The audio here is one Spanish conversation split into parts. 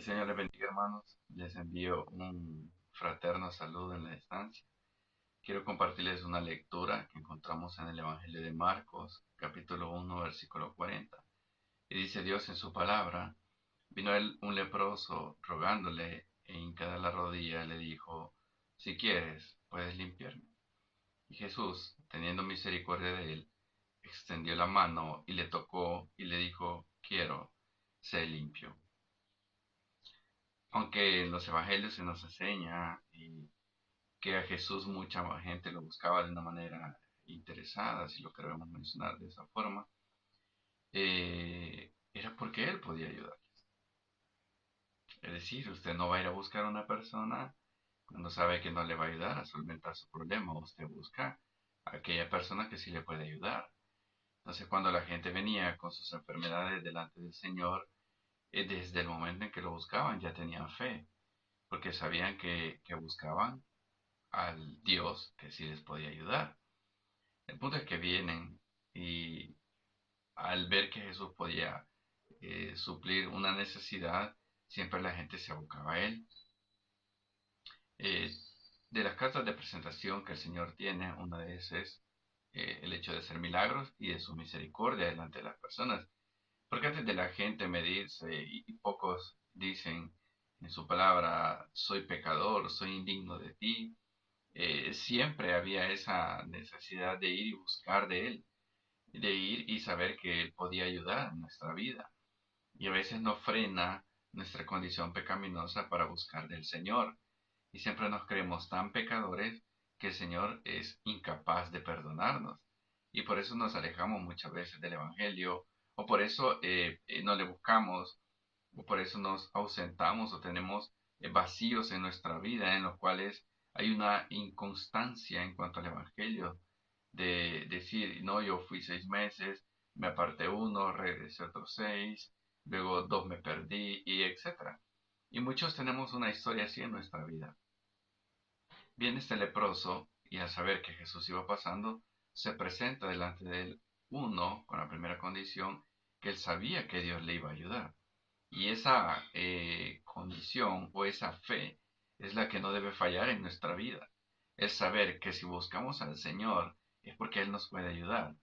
El Señor les bendiga, hermanos. Les envío un fraterno saludo en la distancia. Quiero compartirles una lectura que encontramos en el Evangelio de Marcos, capítulo 1, versículo 40. Y dice Dios en su palabra: vino él un leproso rogándole, e hincada la rodilla le dijo: si quieres, puedes limpiarme. Y Jesús, teniendo misericordia de él, extendió la mano y le tocó y le dijo: quiero, sé limpio. Aunque en los evangelios se nos enseña que a Jesús mucha gente lo buscaba de una manera interesada, si lo queremos mencionar de esa forma, era porque Él podía ayudar. Es decir, usted no va a ir a buscar a una persona cuando sabe que no le va a ayudar a solventar su problema. Usted busca a aquella persona que sí le puede ayudar. Entonces, cuando la gente venía con sus enfermedades delante del Señor, desde el momento en que lo buscaban ya tenían fe, porque sabían que buscaban al Dios que sí les podía ayudar. El punto es que vienen y al ver que Jesús podía suplir una necesidad, siempre la gente se abocaba a Él. Eh, de las cartas de presentación que el Señor tiene, una de esas es el hecho de hacer milagros y de su misericordia delante de las personas. Porque antes de la gente medirse y pocos dicen en su palabra: soy pecador, soy indigno de ti, siempre había esa necesidad de ir y buscar de Él, de ir y saber que Él podía ayudar en nuestra vida. Y a veces nos frena nuestra condición pecaminosa para buscar del Señor. Y siempre nos creemos tan pecadores que el Señor es incapaz de perdonarnos. Y por eso nos alejamos muchas veces del Evangelio, o por eso no le buscamos, o por eso nos ausentamos o tenemos vacíos en nuestra vida en los cuales hay una inconstancia en cuanto al Evangelio, de decir: no, yo fui 6 meses, me aparté uno, regresé otros 6, luego 2 me perdí, y etcétera. Y muchos tenemos una historia así en nuestra vida. Viene este leproso y al saber que Jesús iba pasando, se presenta delante de él, uno, con la primera condición, que él sabía que Dios le iba a ayudar. Y esa condición o esa fe es la que no debe fallar en nuestra vida. El saber que si buscamos al Señor es porque Él nos puede ayudar.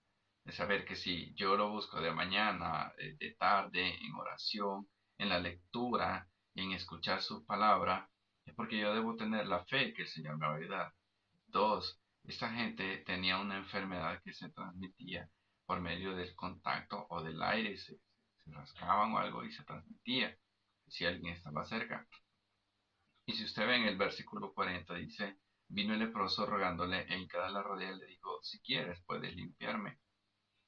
El saber que si yo lo busco de mañana, de tarde, en oración, en la lectura y en escuchar su palabra, es porque yo debo tener la fe que el Señor me va a ayudar. Dos, esta gente tenía una enfermedad que se transmitía por medio del contacto o del aire, se rascaban o algo y se transmitía si alguien estaba cerca. Y si usted ve en el versículo 40, dice: vino el leproso rogándole, e hincada la rodilla le dijo: si quieres, puedes limpiarme.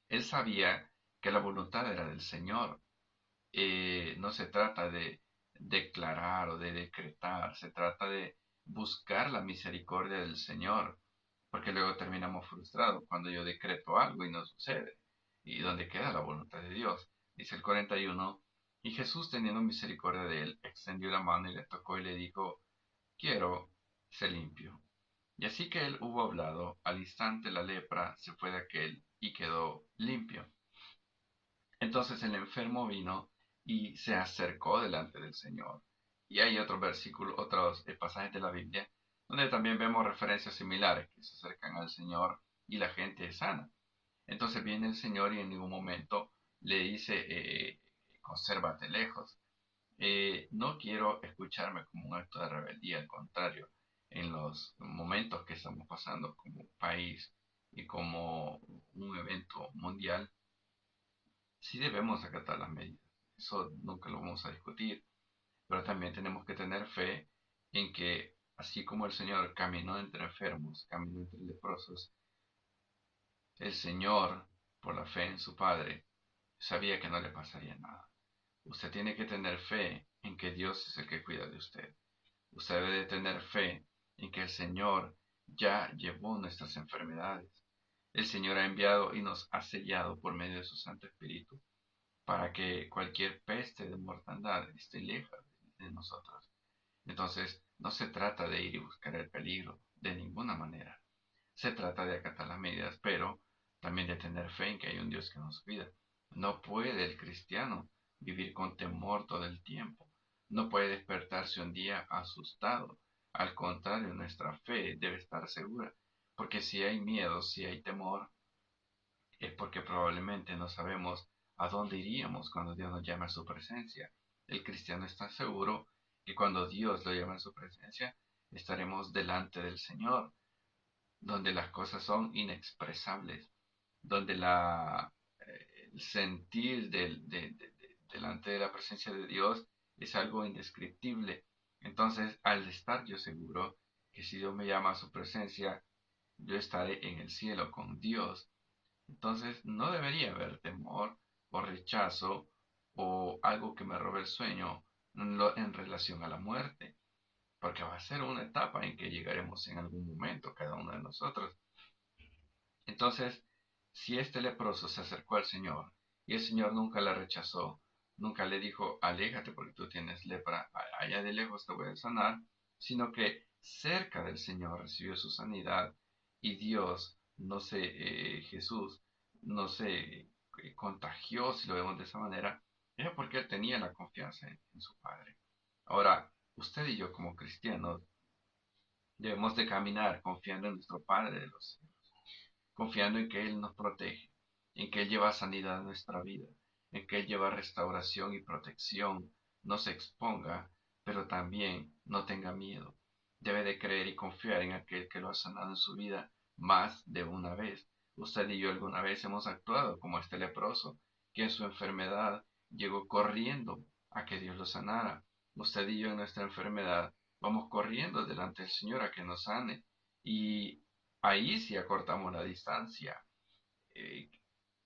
Él sabía que la voluntad era del Señor. No se trata de declarar o de decretar, se trata de buscar la misericordia del Señor, porque luego terminamos frustrados cuando yo decreto algo y no sucede. ¿Y dónde queda la voluntad de Dios? Dice el 41: y Jesús, teniendo misericordia de él, extendió la mano y le tocó y le dijo: quiero, sé limpio. Y así que él hubo hablado, al instante la lepra se fue de aquel y quedó limpio. Entonces el enfermo vino y se acercó delante del Señor. Y hay otros versículos, otros pasajes de la Biblia donde también vemos referencias similares que se acercan al Señor y la gente es sana. Entonces viene el Señor y en ningún momento le dice: consérvate lejos. No quiero escucharme como un acto de rebeldía, al contrario, en los momentos que estamos pasando como país y como un evento mundial, sí debemos acatar las medidas. Eso nunca lo vamos a discutir. Pero también tenemos que tener fe en que, así como el Señor caminó entre enfermos, caminó entre leprosos, el Señor, por la fe en su Padre, sabía que no le pasaría nada. Usted tiene que tener fe en que Dios es el que cuida de usted. Usted debe de tener fe en que el Señor ya llevó nuestras enfermedades. El Señor ha enviado y nos ha sellado por medio de su Santo Espíritu para que cualquier peste de mortandad esté lejos de nosotros. Entonces, no se trata de ir y buscar el peligro, de ninguna manera. Se trata de acatar las medidas, pero también de tener fe en que hay un Dios que nos cuida. No puede el cristiano vivir con temor todo el tiempo. no puede despertarse un día asustado. Al contrario, nuestra fe debe estar segura, porque si hay miedo, si hay temor, es porque probablemente no sabemos a dónde iríamos cuando Dios nos llama a su presencia. El cristiano está seguro que cuando Dios lo llama a su presencia, estaremos delante del Señor, donde las cosas son inexpresables, donde el sentir delante de la presencia de Dios es algo indescriptible. Entonces, al estar yo seguro que si Dios me llama a su presencia, yo estaré en el cielo con Dios, entonces no debería haber temor o rechazo o algo que me robe el sueño en relación a la muerte, porque va a ser una etapa en que llegaremos en algún momento, cada uno de nosotros. Entonces, si este leproso se acercó al Señor y el Señor nunca la rechazó, nunca le dijo, aléjate porque tú tienes lepra, allá de lejos te voy a sanar, sino que cerca del Señor recibió su sanidad y Dios, no sé, Jesús, no se contagió, si lo vemos de esa manera, era porque él tenía la confianza en su Padre. Ahora, usted y yo como cristianos debemos de caminar confiando en nuestro Padre de los cielos, confiando en que Él nos protege, en que Él lleva sanidad a nuestra vida, en que Él lleva restauración y protección, no se exponga, pero también no tenga miedo. Debe de creer y confiar en aquel que lo ha sanado en su vida más de una vez. Usted y yo alguna vez hemos actuado como este leproso, que en su enfermedad llegó corriendo a que Dios lo sanara. Usted y yo en nuestra enfermedad vamos corriendo delante del Señor a que nos sane. Y ahí sí acortamos la distancia. Eh,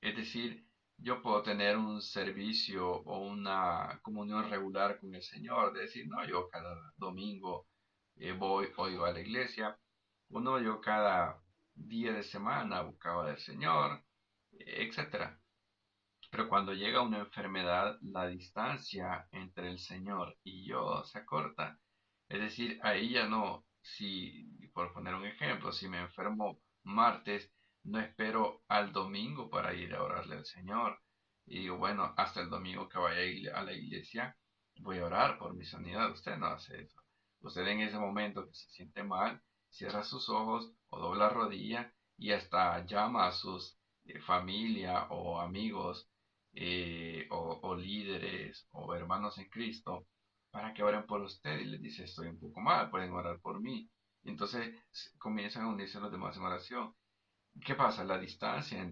es decir, yo puedo tener un servicio o una comunión regular con el Señor, de decir, no, yo cada domingo voy, oigo a la iglesia, o no, yo cada día de semana buscaba del Señor, etcétera. Pero cuando llega una enfermedad, la distancia entre el Señor y yo se acorta. Es decir, ahí ya no, si, por poner un ejemplo, si me enfermo martes, no espero al domingo para ir a orarle al Señor. Y digo, bueno, hasta el domingo que vaya a la iglesia, voy a orar por mi sanidad. Usted no hace eso. Usted en ese momento que se siente mal, cierra sus ojos o dobla rodilla y hasta llama a sus familia o amigos o líderes o hermanos en Cristo para que oren por usted y les dice estoy un poco mal, pueden orar por mí. Y entonces comienzan a unirse los demás en oración. ¿Qué pasa? La distancia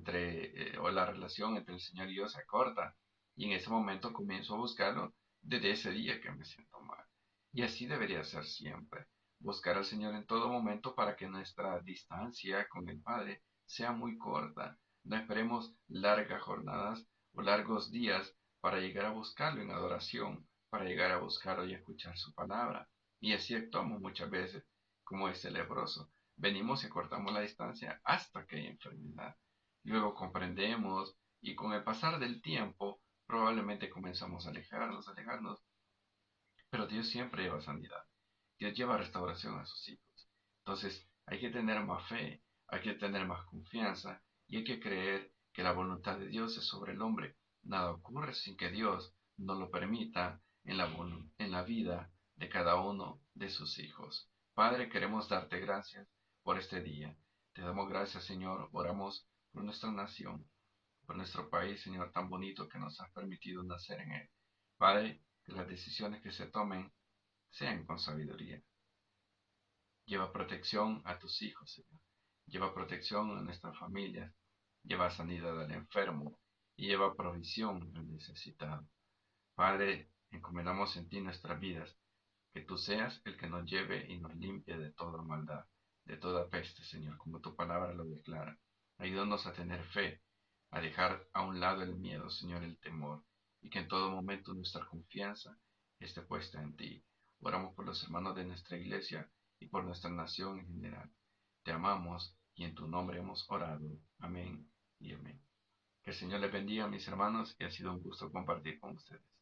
o la relación entre el Señor y yo se acorta. Y en ese momento comienzo a buscarlo desde ese día que me siento mal. Y así debería ser siempre. Buscar al Señor en todo momento para que nuestra distancia con el Padre sea muy corta. No esperemos largas jornadas o largos días para llegar a buscarlo en adoración, para llegar a buscarlo y escuchar su palabra. Y así actuamos muchas veces como este leproso. Venimos y cortamos la distancia hasta que hay enfermedad. Luego comprendemos y con el pasar del tiempo probablemente comenzamos a alejarnos, pero Dios siempre lleva sanidad. Dios lleva restauración a sus hijos. Entonces hay que tener más fe, hay que tener más confianza y hay que creer que la voluntad de Dios es sobre el hombre. Nada ocurre sin que Dios no lo permita en la vida de cada uno de sus hijos. Padre, queremos darte gracias por este día. Te damos gracias, Señor. Oramos por nuestra nación, por nuestro país, Señor, tan bonito que nos has permitido nacer en él. Padre, que las decisiones que se tomen sean con sabiduría. Lleva protección a tus hijos, Señor. Lleva protección a nuestras familias. Lleva sanidad al enfermo y lleva provisión al necesitado. Padre, encomendamos en ti nuestras vidas, que tú seas el que nos lleve y nos limpie de toda maldad, de toda peste, Señor, como tu palabra lo declara. Ayúdanos a tener fe, a dejar a un lado el miedo, Señor, el temor, y que en todo momento nuestra confianza esté puesta en ti. Oramos por los hermanos de nuestra iglesia y por nuestra nación en general. Te amamos y en tu nombre hemos orado. Amén y amén. Que el Señor les bendiga, mis hermanos, y ha sido un gusto compartir con ustedes.